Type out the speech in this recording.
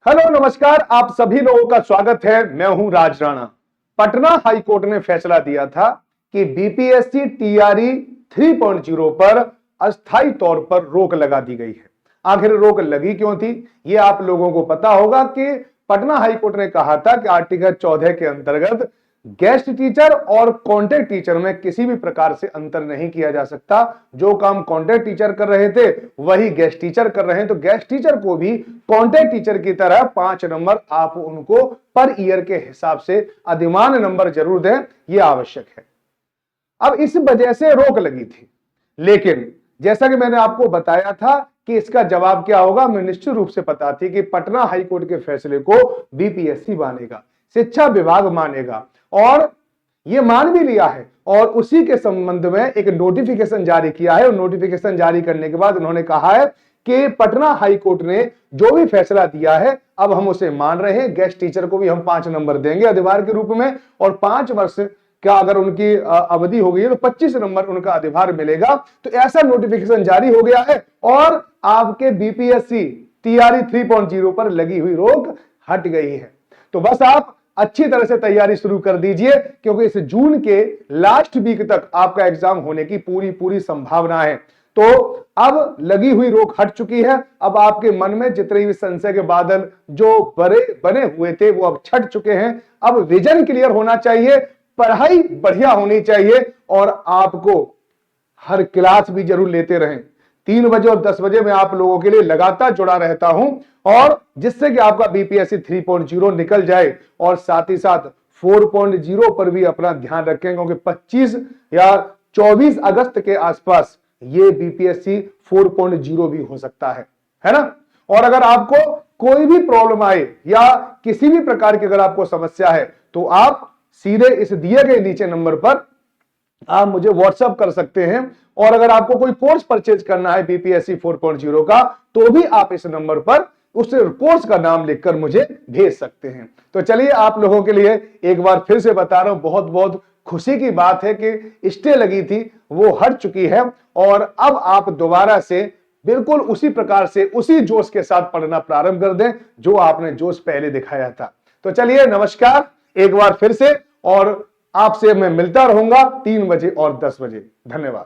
Hello नमस्कार, आप सभी लोगों का स्वागत है। मैं हूं राज राणा। पटना हाई कोर्ट ने फैसला दिया था कि बीपीएससी टीआरई 3.0 पर अस्थायी तौर पर रोक लगा दी गई है। आखिर रोक लगी क्यों थी, ये आप लोगों को पता होगा कि पटना हाई कोर्ट ने कहा था कि आर्टिकल 14 के अंतर्गत गेस्ट टीचर और कॉन्ट्रैक्ट टीचर में किसी भी प्रकार से अंतर नहीं किया जा सकता। जो काम कॉन्ट्रैक्ट टीचर कर रहे थे वही गेस्ट टीचर कर रहे हैं, तो गेस्ट टीचर को भी कॉन्ट्रैक्ट टीचर की तरह 5 नंबर आप उनको पर ईयर के हिसाब से अधिमान नंबर जरूर दें, यह आवश्यक है। अब इस वजह से रोक लगी थी, लेकिन जैसा कि मैंने आपको बताया था कि इसका जवाब क्या होगा, मैं निश्चित रूप से पता थी कि पटना हाई कोर्ट के फैसले को बीपीएससी मानेगा, शिक्षा विभाग मानेगा, और ये मान भी लिया है। और उसी के संबंध में एक नोटिफिकेशन जारी किया है, और नोटिफिकेशन जारी करने के बाद उन्होंने कहा है कि पटना हाई कोर्ट ने जो भी फैसला दिया है अब हम उसे मान रहे हैं। गेस्ट टीचर को भी हम 5 नंबर देंगे अधिभार के रूप में, और 5 वर्ष का अगर उनकी अवधि हो गई है तो 25 नंबर उनका अधिभार मिलेगा। तो ऐसा नोटिफिकेशन जारी हो गया है और आपके बीपीएससी टीआरई 3.0 पर लगी हुई रोक हट गई है। तो बस आप अच्छी तरह से तैयारी शुरू कर दीजिए, क्योंकि इस जून के लास्ट वीक तक आपका एग्जाम होने की पूरी संभावना है। तो अब लगी हुई रोक हट चुकी है। अब आपके मन में जितने भी संशय के बादल जो बने हुए थे वो अब छट चुके हैं। अब विजन क्लियर होना चाहिए, पढ़ाई बढ़िया होनी चाहिए, और आपको हर क्लास भी जरूर लेते रहें। 3 बजे और 10 बजे मैं आप लोगों के लिए लगातार जुड़ा रहता हूं, और जिससे कि आपका बीपीएससी 3.0 निकल जाए, और साथ ही साथ 4.0 पर भी अपना ध्यान रखें, क्योंकि 25 या 24 अगस्त के आसपास ये बीपीएससी 4.0 भी हो सकता है ना। और अगर आपको कोई भी प्रॉब्लम आए या किसी भी प्रकार की अगर आपको समस्या है तो आप सीधे इस दिए गए नीचे नंबर पर आप मुझे व्हाट्सएप कर सकते हैं। और अगर आपको कोई कोर्स परचेज करना है बीपीएससी 4.0 का, तो भी आप इस नंबर पर उस कोर्स का नाम लिखकर मुझे भेज सकते हैं। तो चलिए, आप लोगों के लिए एक बार फिर से बता रहा हूं, बहुत बहुत खुशी की बात है कि स्टे लगी थी वो हट चुकी है, और अब आप दोबारा से बिल्कुल उसी प्रकार से उसी जोश के साथ पढ़ना प्रारंभ कर दें जो आपने जोश पहले दिखाया था। तो चलिए, नमस्कार एक बार फिर से, और आपसे मैं मिलता रहूंगा 3 बजे और 10 बजे। धन्यवाद।